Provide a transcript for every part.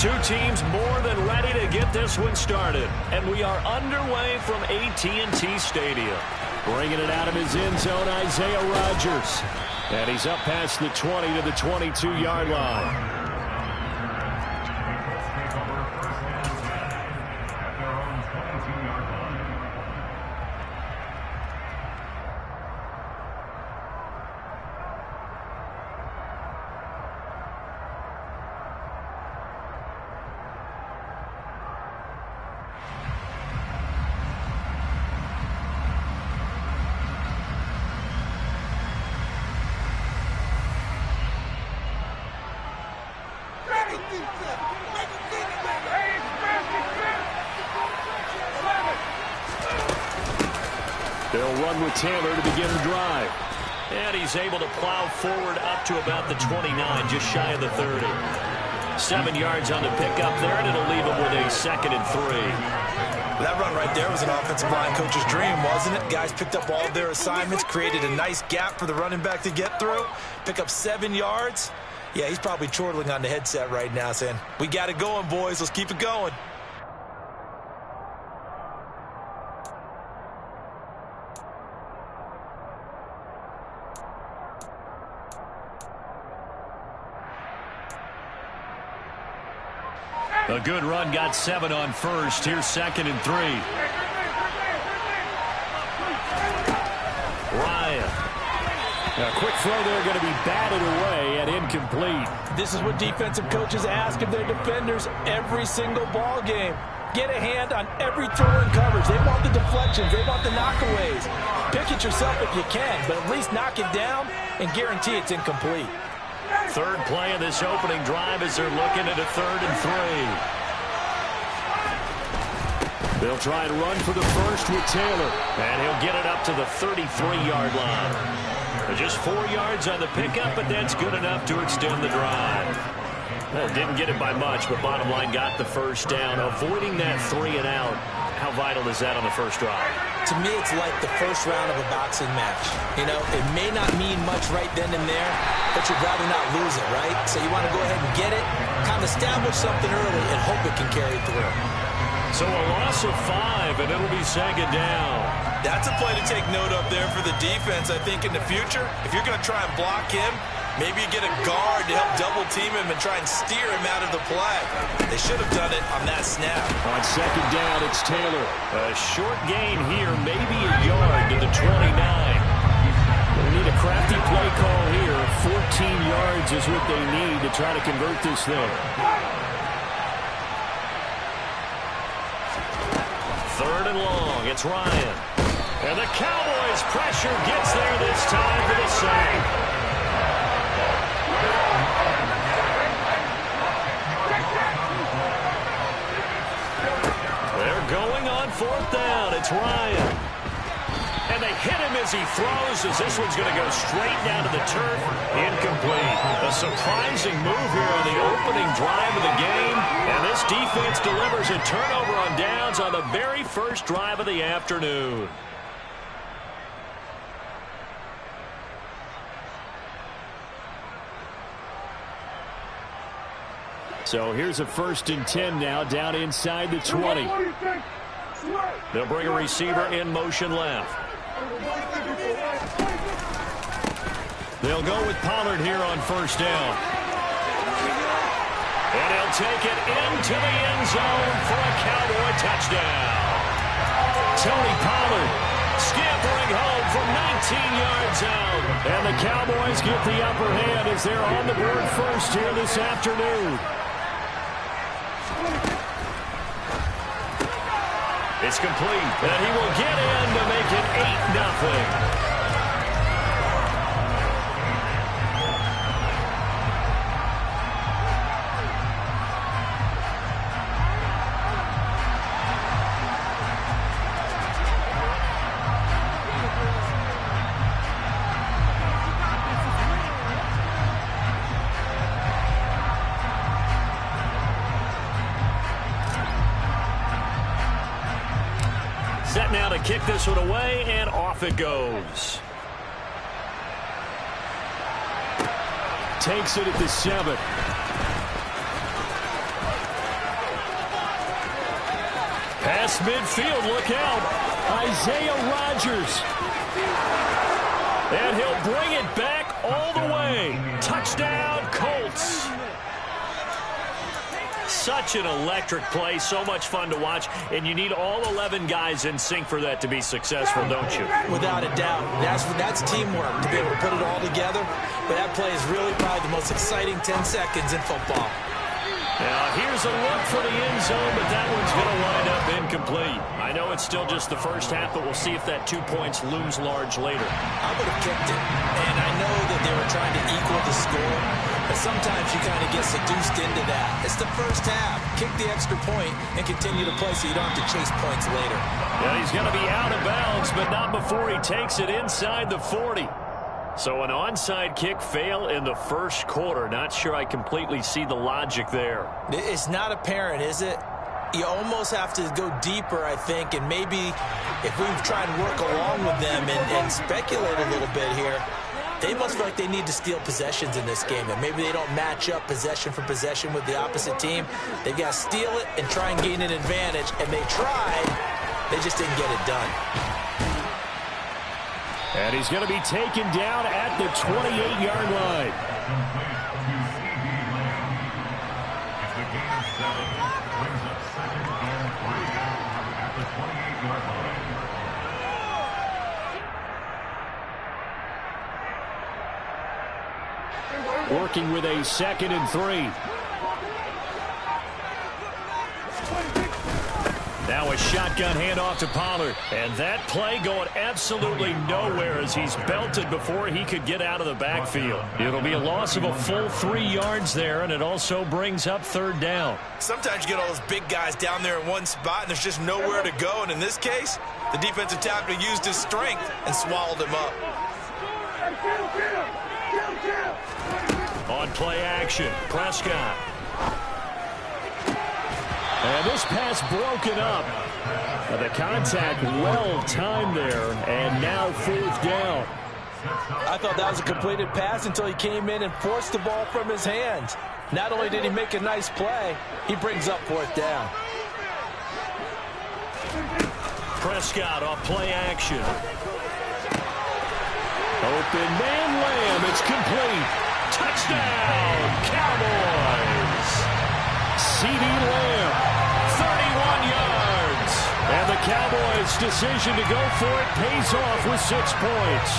Two teams more than ready to get this one started. And we are underway from AT&T Stadium. Bringing it out of his end zone, Isaiah Rodgers. And he's up past the 20 to the 22-yard line. They'll run with Taylor to begin the drive. And he's able to plow forward up to about the 29, just shy of the 30. 7 yards on the pickup there, and it'll leave him with a 2nd and 3. That run right there was an offensive line coach's dream, wasn't it? Guys picked up all of their assignments, created a nice gap for the running back to get through, pick up 7 yards. Yeah, he's probably chortling on the headset right now saying, we got it going, boys. Let's keep it going. A good run, got 7 on first. Here's 2nd and 3. Ryan. A quick throw there, going to be batted away and incomplete. This is what defensive coaches ask of their defenders every single ball game. Get a hand on every throw and coverage. They want the deflections. They want the knockaways. Pick it yourself if you can, but at least knock it down and guarantee it's incomplete. Third play of this opening drive as they're looking at a 3rd and 3. They'll try and run for the first with Taylor. And he'll get it up to the 33-yard line. Just 4 yards on the pickup, but that's good enough to extend the drive. Well, didn't get it by much, but bottom line got the first down. Avoiding that 3 and out. How vital is that on the first drive? To me, it's like the first round of a boxing match. You know, it may not mean much right then and there, but you'd rather not lose it, right? So you want to go ahead and get it, kind of establish something early, and hope it can carry through. So a loss of 5, and it'll be 2nd down. That's a play to take note of there for the defense, I think, in the future. If you're going to try and block him, maybe you get a guard to help double-team him and try and steer him out of the play. They should have done it on that snap. On 2nd down, it's Taylor. A short gain here, maybe a yard to the 29. They need a crafty play call here. 14 yards is what they need to try to convert this thing. 3rd and long, it's Ryan. And the Cowboys' pressure gets there this time for the sack. They're going on 4th down. It's Ryan. And they hit him as he throws, as this one's going to go straight down to the turf. Incomplete. A surprising move here on the opening drive of the game. And this defense delivers a turnover on downs on the very first drive of the afternoon. So here's a 1st and 10 now, down inside the 20. They'll bring a receiver in motion left. They'll go with Pollard here on 1st down. And he'll take it into the end zone for a Cowboy touchdown. Tony Pollard scampering home from 19 yards out. And the Cowboys get the upper hand as they're on the board first here this afternoon. It's complete, and he will get in to make it 8-0. Set now to kick this one away, and off it goes. Takes it at the 7. Past midfield, look out. Isaiah Rodgers. And he'll bring it back all the way. Touchdown, Colts. Such an electric play, so much fun to watch, and you need all 11 guys in sync for that to be successful, don't you? Without a doubt. That's teamwork to be able to put it all together, but that play is really probably the most exciting 10 seconds in football. Now, here's a look for the end zone, but that one's going to wind up incomplete. I know it's still just the first half, but we'll see if that 2 points looms large later. I would have kicked it, and I know that they were trying to equal the score, but sometimes you kind of get seduced into that. It's the first half. Kick the extra point and continue to play so you don't have to chase points later. Yeah, he's going to be out of bounds, but not before he takes it inside the 40. So an onside kick fail in the first quarter. Not sure I completely see the logic there. It's not apparent, is it? You almost have to go deeper, I think, and maybe if we try and work along with them and speculate a little bit here, they must feel like they need to steal possessions in this game, and maybe they don't match up possession for possession with the opposite team. They've got to steal it and try and gain an advantage, and they tried. They just didn't get it done. And he's going to be taken down at the 28-yard line. Working with a 2nd and 3. Now a shotgun handoff to Pollard. And that play going absolutely nowhere as he's belted before he could get out of the backfield. It'll be a loss of a full 3 yards there, and it also brings up 3rd down. Sometimes you get all those big guys down there in one spot, and there's just nowhere to go. And in this case, the defensive tackle used his strength and swallowed him up. On play action, Prescott. And this pass broken up. The contact well timed there, and now 4th down. I thought that was a completed pass until he came in and forced the ball from his hands. Not only did he make a nice play, he brings up 4th down. Prescott off play action. Open man Lamb, it's complete. Touchdown, Cowboys. C.D. Lamb, 31 yards. And the Cowboys' decision to go for it pays off with 6 points.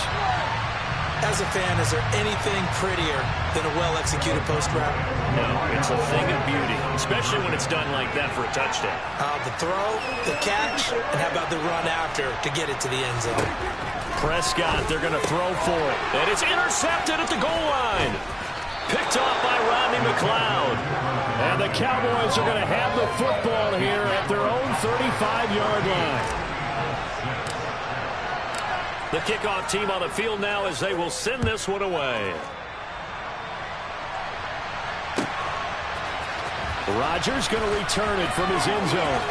As a fan, is there anything prettier than a well-executed post route? No, it's a thing of beauty, especially when it's done like that for a touchdown. The throw, the catch, and how about the run after to get it to the end zone? Prescott, they're going to throw for it. And it's intercepted at the goal line. Picked off by Rodney McLeod. And the Cowboys are going to have the football here at their own 35-yard line. The kickoff team on the field now as they will send this one away. Rodgers going to return it from his end zone.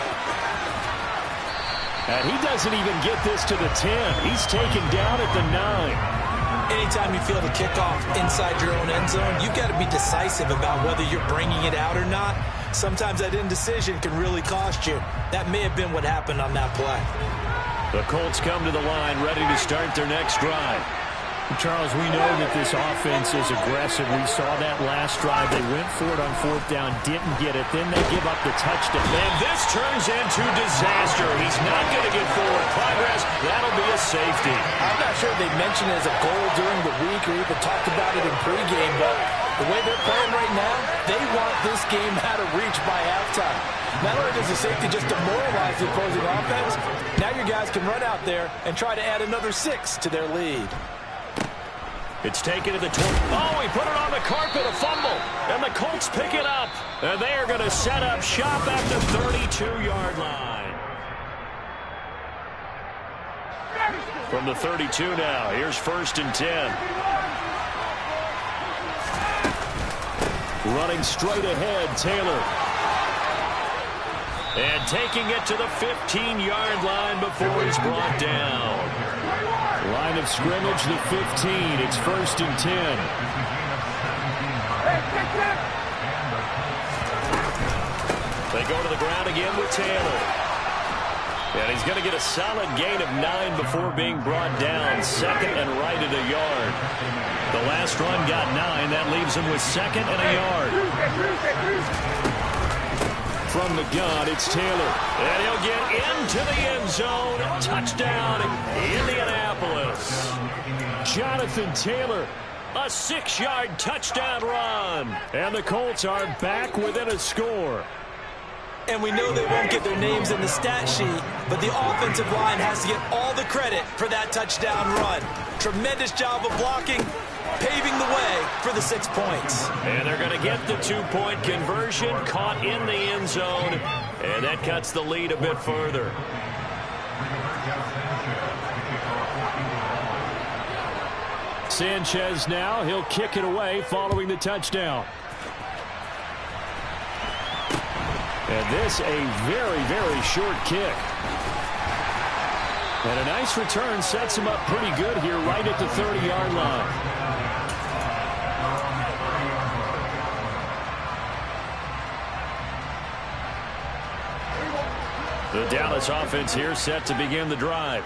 And he doesn't even get this to the 10. He's taken down at the 9. Anytime you feel the kickoff inside your own end zone, you've got to be decisive about whether you're bringing it out or not. Sometimes that indecision can really cost you. That may have been what happened on that play. The Colts come to the line ready to start their next drive. Charles, we know that this offense is aggressive. We saw that last drive. They went for it on 4th down, didn't get it. Then they give up the touchdown. And this turns into disaster. He's not going to get forward progress. That'll be a safety. I'm not sure they mentioned it as a goal during the week or even talked about it in pregame, but the way they're playing right now, they want this game out of reach by halftime. Not only does the safety just demoralize the opposing offense, now your guys can run out there and try to add another 6 to their lead. It's taken to the 20. Oh, he put it on the carpet, a fumble. And the Colts pick it up. And they are going to set up shop at the 32-yard line. From the 32 now, here's 1st and 10. Running straight ahead, Taylor. And taking it to the 15-yard line before he's brought down. Line of scrimmage, the 15. It's 1st and 10. They go to the ground again with Taylor. And he's going to get a solid gain of 9 before being brought down. Second and right at a yard. The last run got 9. That leaves him with second and a yard. From the gun, it's Taylor. And he'll get into the end zone. Touchdown, Indianapolis. Jonathan Taylor, a 6-yard touchdown run. And the Colts are back within a score. And we know they won't get their names in the stat sheet, but the offensive line has to get all the credit for that touchdown run. Tremendous job of blocking, paving the way for the 6 points. And they're going to get the 2-point conversion, caught in the end zone, and that cuts the lead a bit further. Sanchez now, he'll kick it away following the touchdown. And this a very, very short kick. And a nice return sets him up pretty good here right at the 30-yard line. The Dallas offense here set to begin the drive.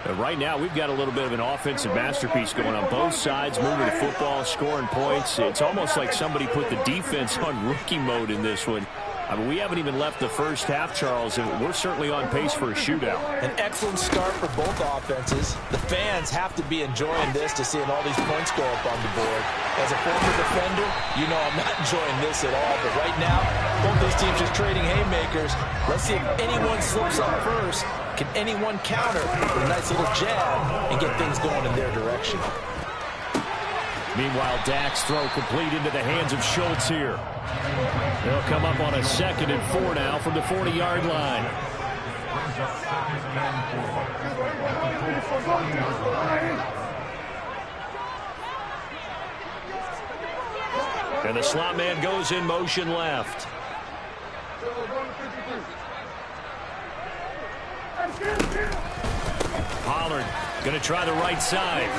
And right now, we've got a little bit of an offensive masterpiece going on both sides, moving the football, scoring points. It's almost like somebody put the defense on rookie mode in this one. I mean, we haven't even left the first half, Charles, and we're certainly on pace for a shootout. An excellent start for both offenses. The fans have to be enjoying this to seeing all these points go up on the board. As a former defender, you know I'm not enjoying this at all. But right now, both these teams just trading haymakers. Let's see if anyone slips up first. Can anyone counter with a nice little jab and get things going in their direction? Meanwhile, Dak's throw complete into the hands of Schultz here. They'll come up on a 2nd and 4 now from the 40-yard line. And the slot man goes in motion left. Pollard going to try the right side.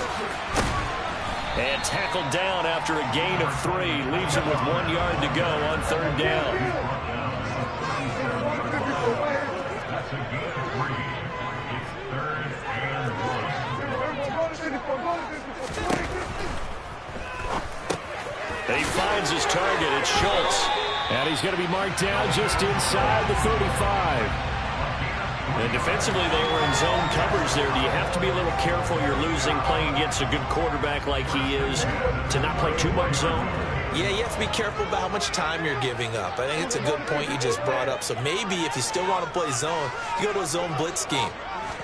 And tackled down after a gain of 3. Leaves him with 1 yard to go on 3rd down. And he finds his target. It's Schultz. And he's going to be marked down just inside the 35. And defensively, they were in zone covers there. Do you have to be a little careful? You're losing playing against a good quarterback like he is to not play too much zone? Yeah, you have to be careful about how much time you're giving up. I think it's a good point you just brought up. So maybe if you still want to play zone, you go to a zone blitz scheme.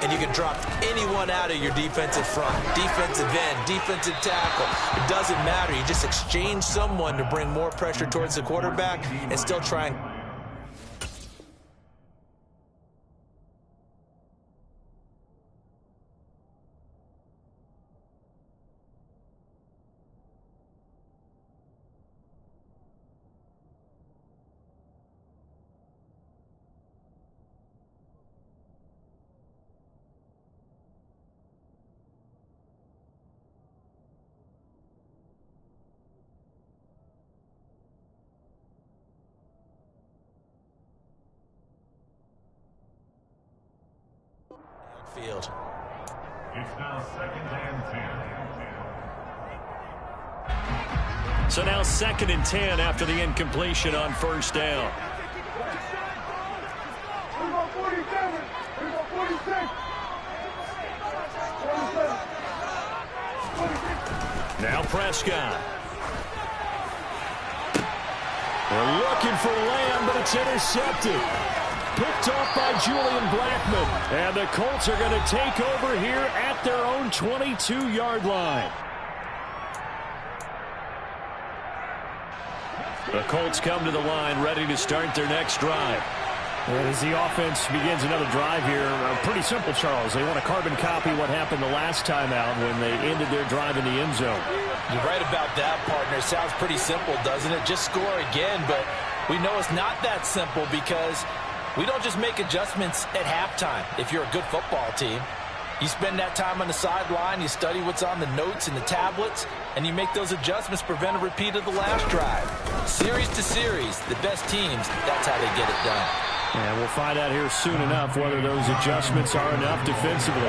And you can drop anyone out of your defensive front, defensive end, defensive tackle. It doesn't matter. You just exchange someone to bring more pressure towards the quarterback and still try and... field. It's now 2nd and 10. So now 2nd and 10 after the incompletion on 1st down. Now Prescott. They're looking for Lamb, but it's intercepted. Picked off by Julian Blackmon. And the Colts are going to take over here at their own 22-yard line. The Colts come to the line ready to start their next drive. As the offense begins another drive here, pretty simple, Charles. They want to carbon copy what happened the last time out when they ended their drive in the end zone. You're right about that, partner. Sounds pretty simple, doesn't it? Just score again, but we know it's not that simple because we don't just make adjustments at halftime if you're a good football team. You spend that time on the sideline, you study what's on the notes and the tablets, and you make those adjustments, prevent a repeat of the last drive. Series to series, the best teams, that's how they get it done. And we'll find out here soon enough whether those adjustments are enough defensively.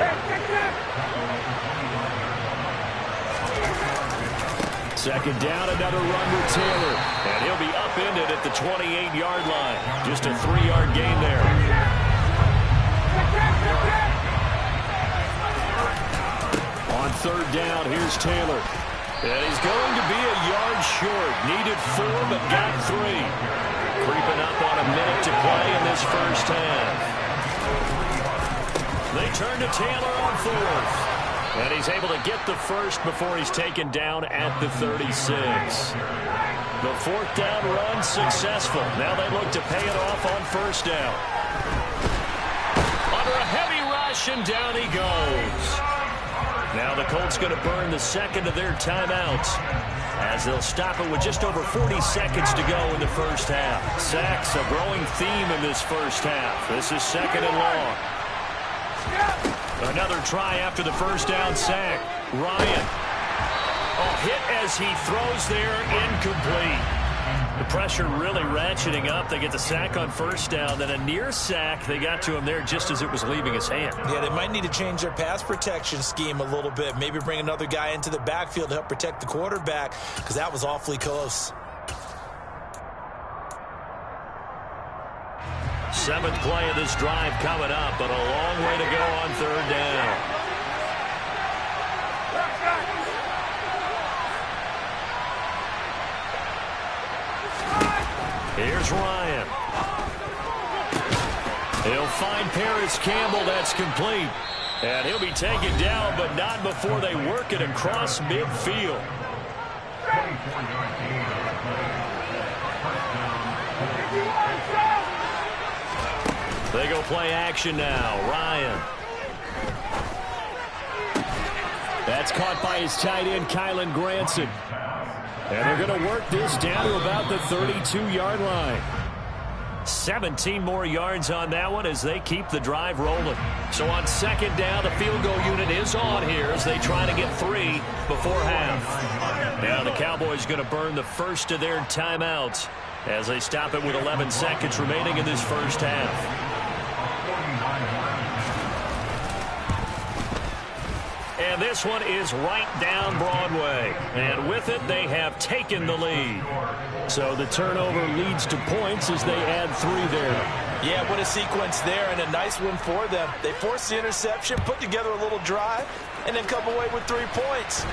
Second down, another run with Taylor. And he'll be upended at the 28-yard line. Just a 3-yard gain there. On third down, here's Taylor. And he's going to be a yard short. Needed 4, but got 3. Creeping up on a minute to play in this first half. They turn to Taylor on fourth. And he's able to get the first before he's taken down at the 36. The fourth down run successful. Now they look to pay it off on first down. Under a heavy rush, and down he goes. Now the Colts going to burn the second of their timeouts, as they'll stop it with just over 40 seconds to go in the first half. Sacks, a growing theme in this first half. This is second and long. Another try after the first down sack. Ryan. Hit as he throws there, incomplete. The pressure really ratcheting up. They get the sack on first down, then a near sack. They got to him there just as it was leaving his hand. Yeah, they might need to change their pass protection scheme a little bit. Maybe bring another guy into the backfield to help protect the quarterback, because that was awfully close. 7th play of this drive coming up, but a long way to go on third down. Here's Ryan. He'll find Paris Campbell. That's complete. And he'll be taken down, but not before they work it across midfield. They go play action now. Ryan. That's caught by his tight end, Kylan Granson. And they're going to work this down to about the 32-yard line. 17 more yards on that one as they keep the drive rolling. So on second down, the field goal unit is on here as they try to get 3 before half. Now the Cowboys going to burn the first of their timeouts as they stop it with 11 seconds remaining in this first half. And this one is right down Broadway. And with it, they have taken the lead. So the turnover leads to points as they add 3 there. Yeah, what a sequence there, and a nice one for them. They forced the interception, put together a little drive, and then come away with 3 points.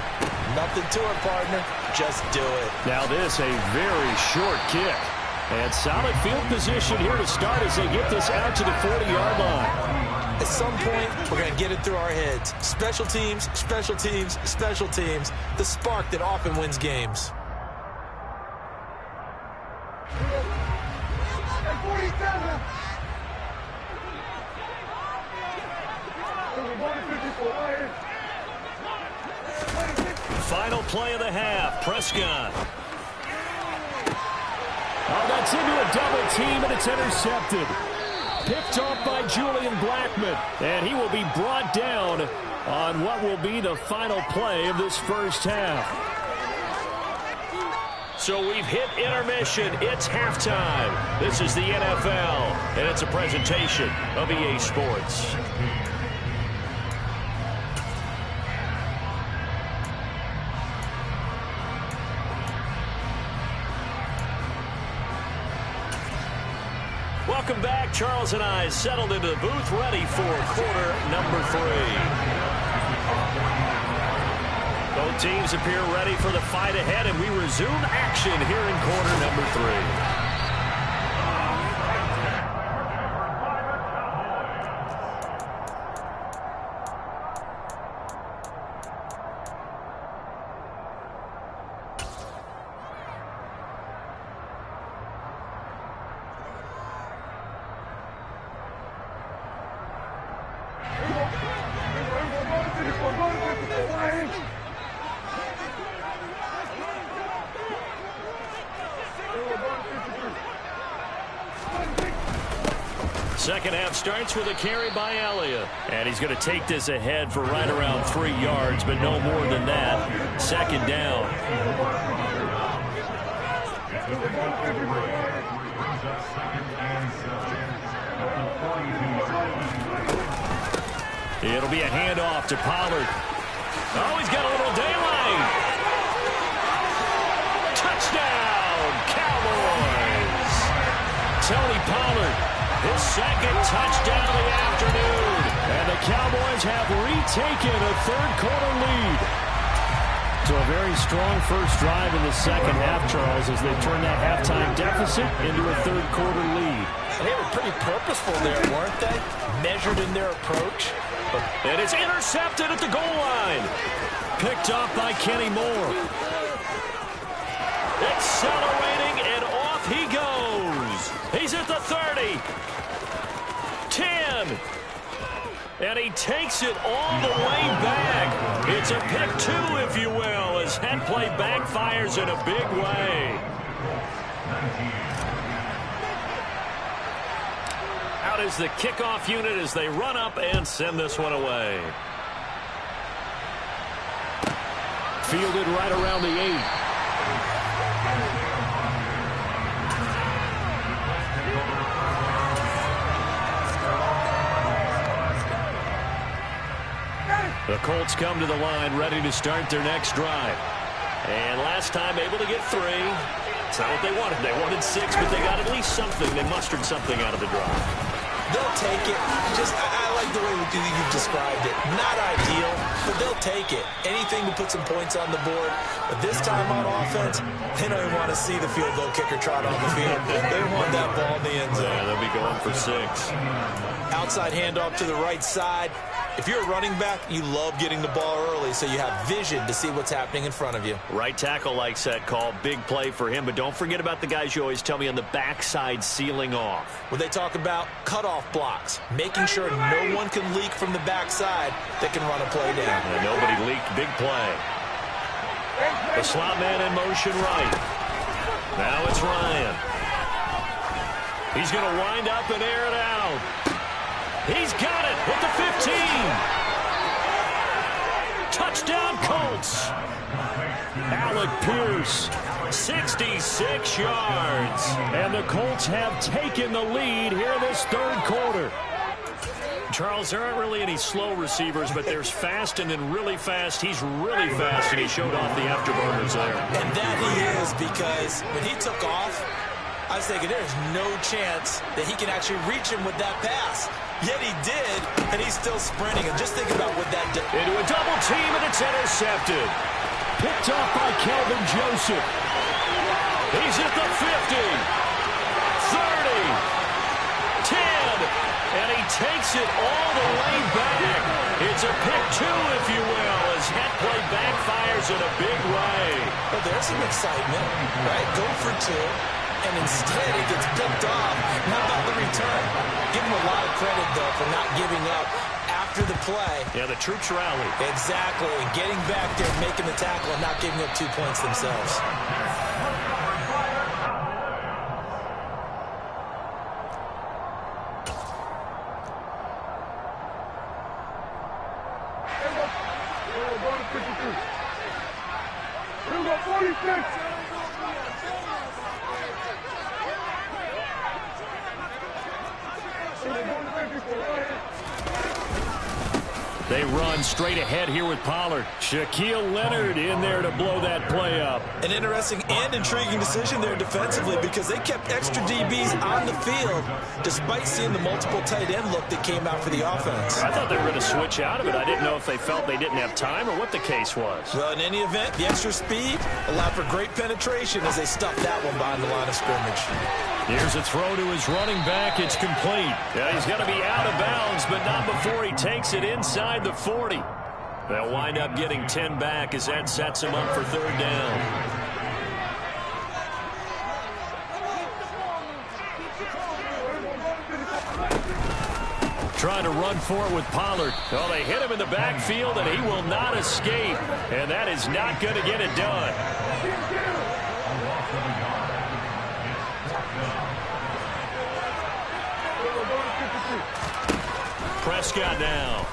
Nothing to it, partner. Just do it. Now this, a very short kick. And solid field position here to start as they get this out to the 40-yard line. At some point, we're going to get it through our heads. Special teams, special teams, special teams. The spark that often wins games. Final play of the half. Prescott. Oh, that's into a double team, and it's intercepted. Picked off by Julian Blackman, and he will be brought down on what will be the final play of this first half. So we've hit intermission. It's halftime. This is the NFL, and it's a presentation of EA Sports. Welcome back. Charles and I settled into the booth, ready for quarter number 3. Both teams appear ready for the fight ahead, and we resume action here in quarter number 3. Second half starts with a carry by Elliott. And he's going to take this ahead for right around 3 yards, but no more than that. Second down. It'll be a handoff to Pollard. Oh, he's got a little daylight. Touchdown, Cowboys. Tony Pollard, his second touchdown of the afternoon. And the Cowboys have retaken a third-quarter lead. So a very strong first drive in the second half, Charles, as they turn that halftime deficit into a third-quarter lead. They were pretty purposeful there, weren't they? Measured in their approach. And it's intercepted at the goal line. Picked off by Kenny Moore. Accelerating, and off he goes. He's at the 30. 10. And he takes it all the way back. It's a pick two, if you will, as that play backfires in a big way. Out is the kickoff unit as they run up and send this one away. Fielded right around the 8. The Colts come to the line, ready to start their next drive. And last time able to get 3. It's not what they wanted. They wanted 6, but they got at least something. They mustered something out of the drive. They'll take it. I like the way you've described it. Not ideal, but they'll take it. Anything to put some points on the board. But this time on offense, they don't even want to see the field goal kicker trot on the field. They want that ball in the end zone. Yeah, they'll be going for 6. Outside handoff to the right side. If you're a running back, you love getting the ball early so you have vision to see what's happening in front of you. Right tackle likes that call. Big play for him. But don't forget about the guys you always tell me on the backside sealing off. When they talk about cutoff blocks, making sure no one can leak from the backside that can run a play down. And nobody leaked. Big play. The slot man in motion right. Now it's Ryan. He's going to wind up and air it out. He's got it at the 15. Touchdown, Colts. Alec Pierce, 66 yards. And the Colts have taken the lead here in this third quarter. Charles, there aren't really any slow receivers, but there's fast and then really fast. He's really fast, and he showed off the afterburners there. And that he is, because when he took off, I was thinking there's no chance that he can actually reach him with that pass. Yet he did, and he's still sprinting. And just think about what that did. Into a double team, and it's intercepted. Picked off by Kelvin Joseph. He's at the 50, 30, 10, and he takes it all the way back. It's a pick two, if you will, as that play backfires in a big way. But there's some excitement, right? Go for 2. And instead it gets picked off. How about the return? Give him a lot of credit, though, for not giving up after the play. Yeah, the troops rallied. Exactly. And getting back there, making the tackle, and not giving up 2 points themselves. They run straight ahead here with Pollard. Shaquille Leonard in there to blow that play up. An interesting and intriguing decision there defensively, because they kept extra DBs on the field despite seeing the multiple tight end look that came out for the offense. I thought they were going to switch out of it. I didn't know if they felt they didn't have time or what the case was. Well, in any event, the extra speed allowed for great penetration as they stuffed that one behind the line of scrimmage. Here's a throw to his running back. It's complete. Yeah, he's going to be out of bounds, but not before he takes it inside the 40. They'll wind up getting 10 back as that sets him up for third down. Trying to run for it with Pollard. Oh, they hit him in the backfield, and he will not escape. And that is not going to get it done. Prescott now.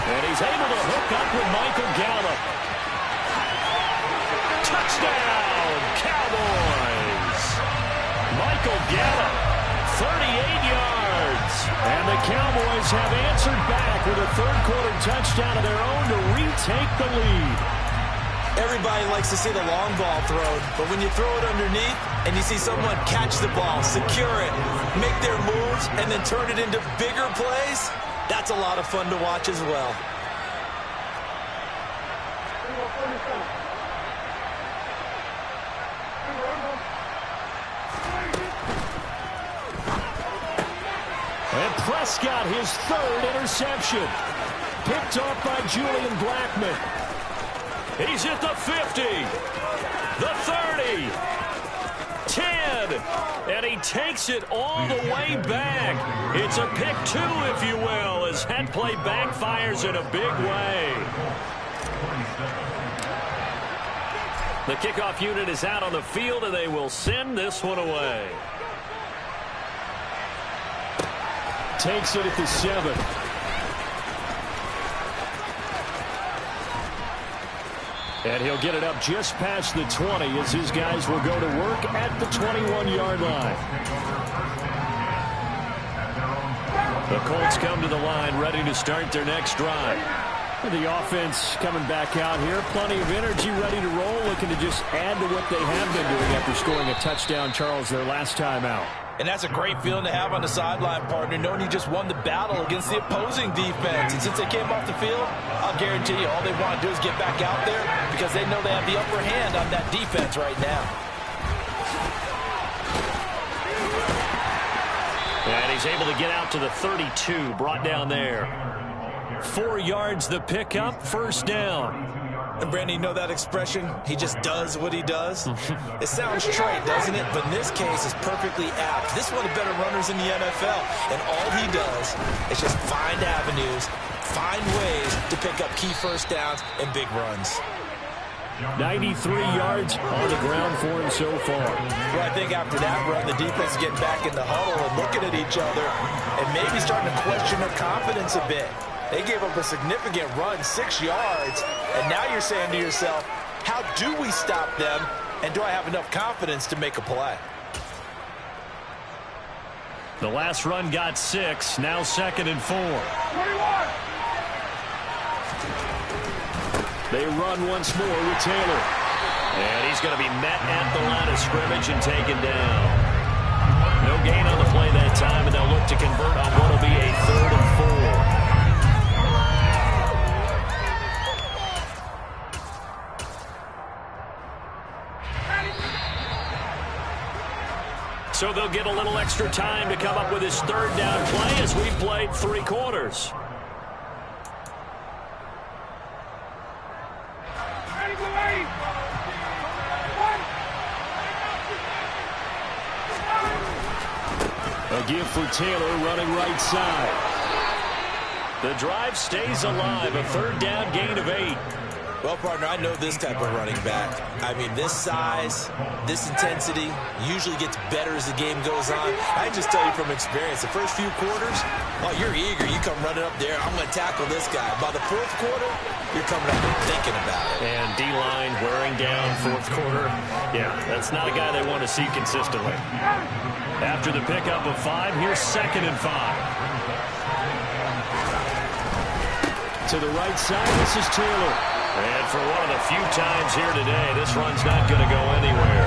And he's able to hook up with Michael Gallup. Touchdown, Cowboys. Michael Gallup, 38 And the Cowboys have answered back with a third-quarter touchdown of their own to retake the lead. Everybody likes to see the long ball thrown, but when you throw it underneath and you see someone catch the ball, secure it, make their moves, and then turn it into bigger plays, that's a lot of fun to watch as well. And Prescott, his third interception. Picked off by Julian Blackmon. He's at the 50, the 30, 10, and he takes it all the way back. It's a pick two, if you will, as that play backfires in a big way. The kickoff unit is out on the field, and they will send this one away. Takes it at the 7. And he'll get it up just past the 20 as his guys will go to work at the 21-yard line. The Colts come to the line ready to start their next drive. The offense coming back out here. Plenty of energy, ready to roll, looking to just add to what they have been doing after scoring a touchdown, Charles, their last time out. And that's a great feeling to have on the sideline, partner, knowing you just won the battle against the opposing defense. And since they came off the field, I'll guarantee you all they want to do is get back out there because they know they have the upper hand on that defense right now. And he's able to get out to the 32, brought down there. 4 yards the pickup, first down. And Brandon, you know that expression? He just does what he does? It sounds trite, doesn't it? But in this case, it's perfectly apt. This is one of the better runners in the NFL. And all he does is just find avenues, find ways to pick up key first downs and big runs. 93 yards on the ground for him so far. Well, I think after that run, the defense is getting back in the huddle and looking at each other and maybe starting to question their confidence a bit. They gave up a significant run, 6 yards, and now you're saying to yourself, how do we stop them, and do I have enough confidence to make a play? The last run got 6, now 2nd and 4. 21. They run once more with Taylor. And he's going to be met at the line of scrimmage and taken down. No gain on the play that time, and they'll look to convert on what will be a 3rd and 4. So they'll get a little extra time to come up with his 3rd down play as we've played 3 quarters. A give for Taylor running right side. The drive stays alive, a 3rd down gain of 8. Well, partner, I know this type of running back. I mean, this size, this intensity usually gets better as the game goes on. I just tell you from experience, the first few quarters, oh, you're eager. You come running up there, I'm going to tackle this guy. By the 4th quarter, you're coming up and thinking about it. And D-line wearing down 4th quarter. Yeah, that's not a guy they want to see consistently. After the pickup of 5, here's 2nd and 5. To the right side, this is Taylor. And for one of the few times here today, this run's not going to go anywhere.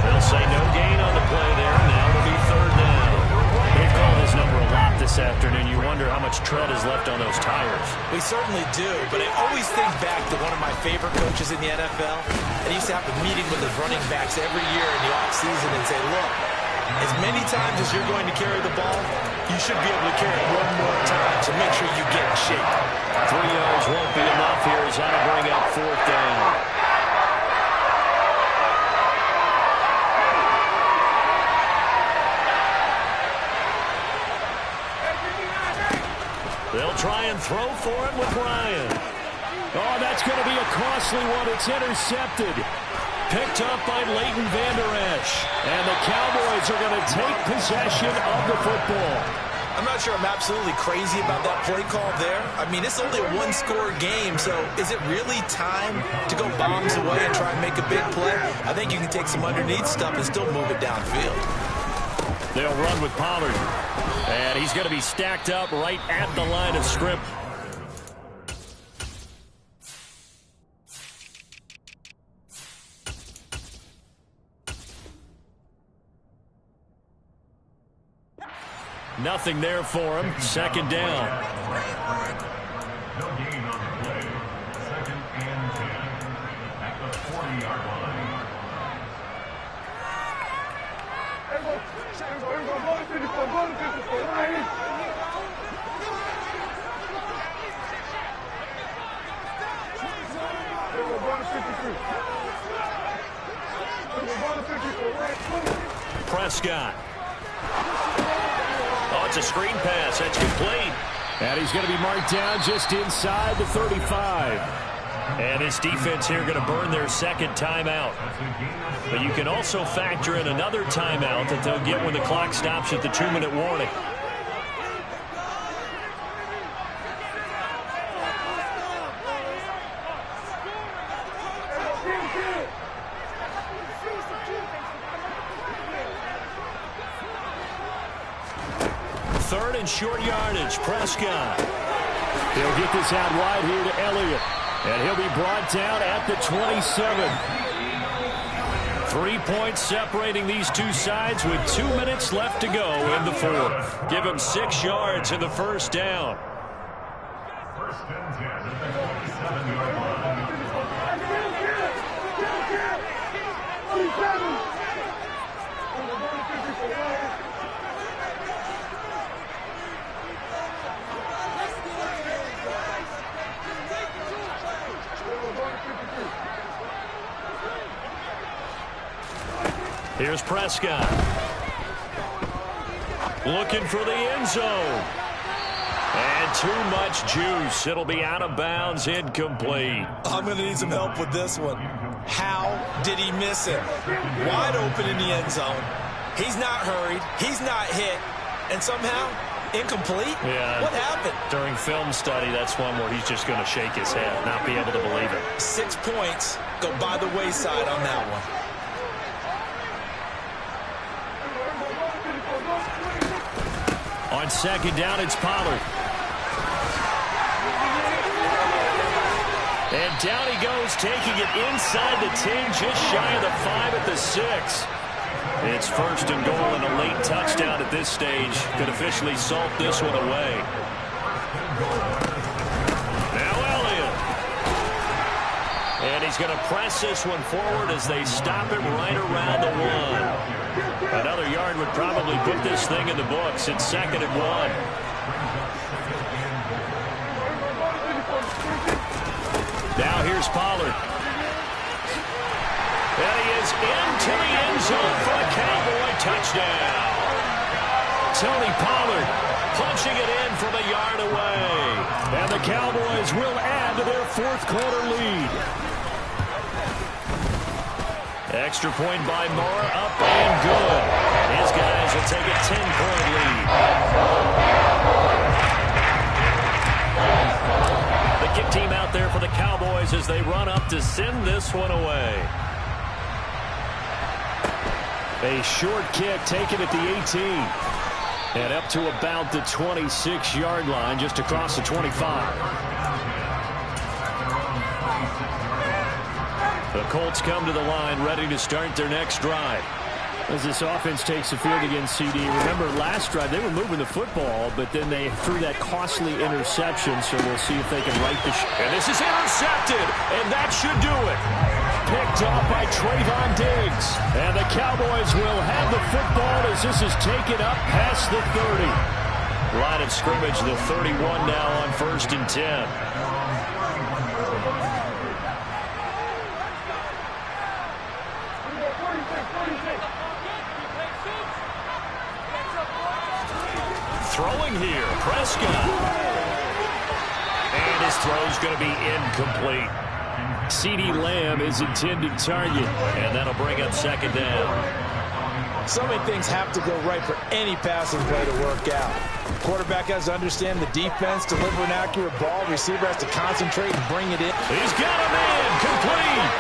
They'll say no gain on the play there. Now it'll be 3rd down. They've called his number a lot this afternoon. You wonder how much tread is left on those tires. We certainly do, but I always think back to one of my favorite coaches in the NFL. And he used to have a meeting with his running backs every year in the offseason and say, look, as many times as you're going to carry the ball, you should be able to carry it one more time, so make sure you get in shape. 3 yards won't be enough here as that'll bring up 4th down. They'll try and throw for it with Ryan. Oh, that's going to be a costly one. It's intercepted. Picked up by Leighton Vander Esch. And the Cowboys are going to take possession of the football. I'm not sure I'm absolutely crazy about that play call there. I mean, it's only a 1-score game, so is it really time to go bombs away and try and make a big play? I think you can take some underneath stuff and still move it downfield. They'll run with Pollard. And he's going to be stacked up right at the line of scrimmage. Nothing there for him. Second down. No gain on the play. Second and 10 at the 40-yard line. Prescott. Oh, it's a screen pass. That's complete. And he's going to be marked down just inside the 35. And his defense here going to burn their second timeout. But you can also factor in another timeout that they'll get when the clock stops at the 2-minute warning. Third and short yardage. Prescott. He'll get this out wide here to Elliott. And he'll be brought down at the 27. 3 points separating these two sides with 2 minutes left to go in the fourth. Give him 6 yards in the first down. First and 10 at the 27-yard line. Here's Prescott. Looking for the end zone. And too much juice. It'll be out of bounds, incomplete. I'm going to need some help with this one. How did he miss it? Wide open in the end zone. He's not hurried. He's not hit. And somehow, incomplete? Yeah. What happened? During film study, that's one where he's just going to shake his head, not be able to believe it. 6 points go by the wayside on that one. On second down, it's Pollard. And down he goes, taking it inside the 10, just shy of the 5 at the 6. It's first and goal and a late touchdown at this stage. Could officially salt this one away. Now Elliott. And he's going to press this one forward as they stop him right around the 1. Another yard would probably put this thing in the books. It's second and 1. Now here's Pollard. And he is into the end zone for a Cowboy touchdown. Tony Pollard punching it in from a yard away. And the Cowboys will add to their fourth quarter lead. Extra point by Moore, up and good. His guys will take a 10-point lead. The kick team out there for the Cowboys as they run up to send this one away. A short kick taken at the 18. And up to about the 26-yard line, just across the 25. The Colts come to the line ready to start their next drive. As this offense takes the field against CD, remember last drive they were moving the football, but then they threw that costly interception, so we'll see if they can right the ship. And this is intercepted, and that should do it. Picked off by Trayvon Diggs. And the Cowboys will have the football as this is taken up past the 30. Line of scrimmage, the 31 now on first and 10. Throwing here, Prescott. And his throw's going to be incomplete. CeeDee Lamb is intended target. And that'll bring up second down. So many things have to go right for any passing play to work out. Quarterback has to understand the defense, deliver an accurate ball. Receiver has to concentrate and bring it in. He's got a man, complete.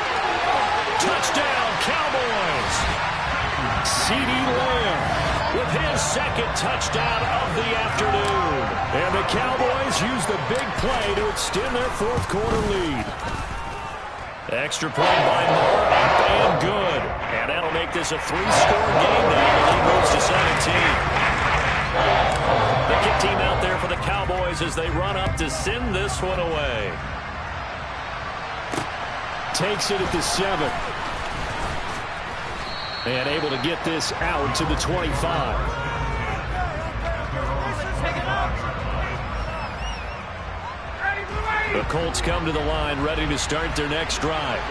Touchdown, Cowboys. CeeDee Lamb with his second touchdown of the afternoon. And the Cowboys use the big play to extend their fourth quarter lead. Extra point by Moore, up and good. And that'll make this a 3-score game now. The lead moves to 17. The kick team out there for the Cowboys as they run up to send this one away. Takes it at the 7. And able to get this out to the 25. The Colts come to the line ready to start their next drive.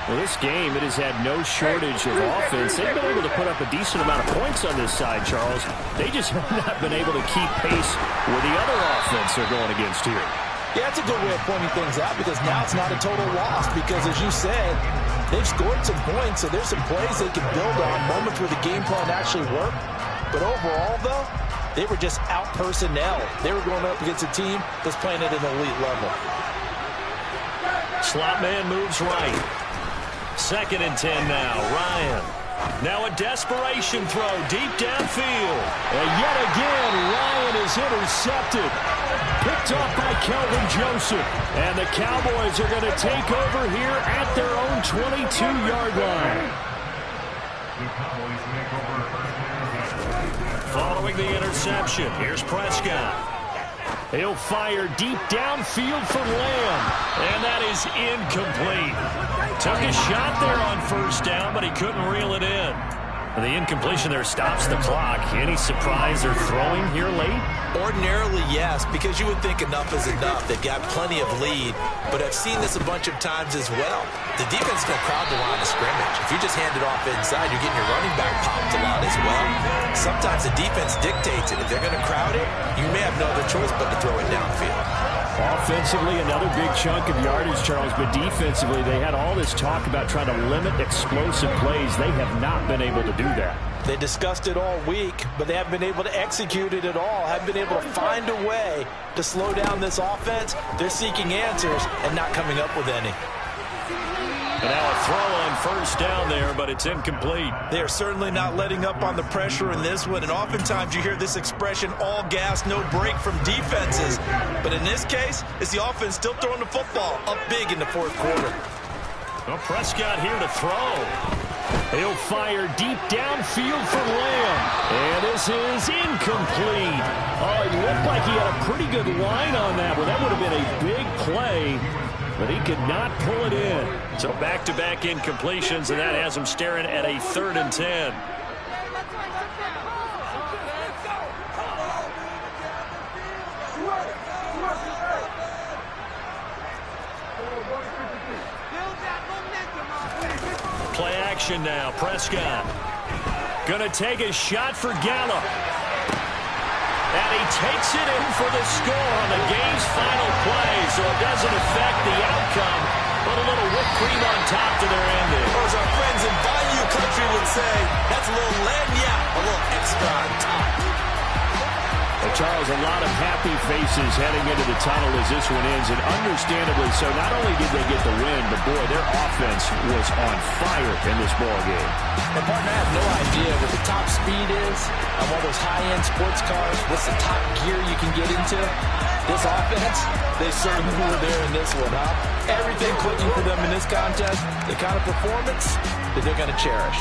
Well, this game, it has had no shortage of offense. They've been able to put up a decent amount of points on this side, Charles. They just have not been able to keep pace with the other offense they're going against here. Yeah, it's a good way of pointing things out because now it's not a total loss because, as you said, they've scored some points, so there's some plays they can build on, moments where the game plan actually worked. But overall, though, they were just out-personnel. They were going up against a team that's playing at an elite level. Slot man moves right. 2nd and 10 now. Ryan. Now a desperation throw deep downfield. And yet again, Ryan is intercepted. Picked off by Kelvin Joseph. And the Cowboys are going to take over here at their own 22-yard line. Following the interception, here's Prescott. He'll fire deep downfield for Lamb. And that is incomplete. Took a shot there on 1st down, but he couldn't reel it in. And the incompletion there stops the clock. Any surprise they're throwing here late? Ordinarily, yes, because you would think enough is enough. They've got plenty of lead, but I've seen this a bunch of times as well. The defense is going to crowd the line of scrimmage. If you just hand it off inside, you're getting your running back popped a lot as well. Sometimes the defense dictates it. If they're going to crowd it, you may have no other choice but to throw it downfield. Offensively, another big chunk of yardage, Charles, but defensively, they had all this talk about trying to limit explosive plays. They have not been able to do that. They discussed it all week, but they haven't been able to execute it at all, haven't been able to find a way to slow down this offense. They're seeking answers and not coming up with any. And now a throw on 1st down there, but it's incomplete. They are certainly not letting up on the pressure in this one, and oftentimes you hear this expression, all gas, no break from defenses. But in this case, it's the offense still throwing the football up big in the 4th quarter. Well, Prescott here to throw. He'll fire deep downfield for Lamb. And this is incomplete. Oh, it looked like he had a pretty good line on that, but that would have been a big play. But he could not pull it in. So back-to-back incompletions, and that has him staring at a 3rd and 10. Play action now. Prescott gonna take a shot for Gallup. And he takes it in for the score on the game's final play, so it doesn't affect the outcome, but a little whipped cream on top to their ending. Or as our friends in Bayou Country would say, that's a little lagniappe, a little extra on top. Well, Charles, a lot of happy faces heading into the tunnel as this one ends, and understandably so. Not only did they get the win, but boy, their offense was on fire in this ball game. And partner, I have no idea what the top speed is on one of those high-end sports cars. What's the top gear you can get into? This offense, they certainly were there in this one, huh? Everything clicking for them in this contest, the kind of performance that they're going to cherish.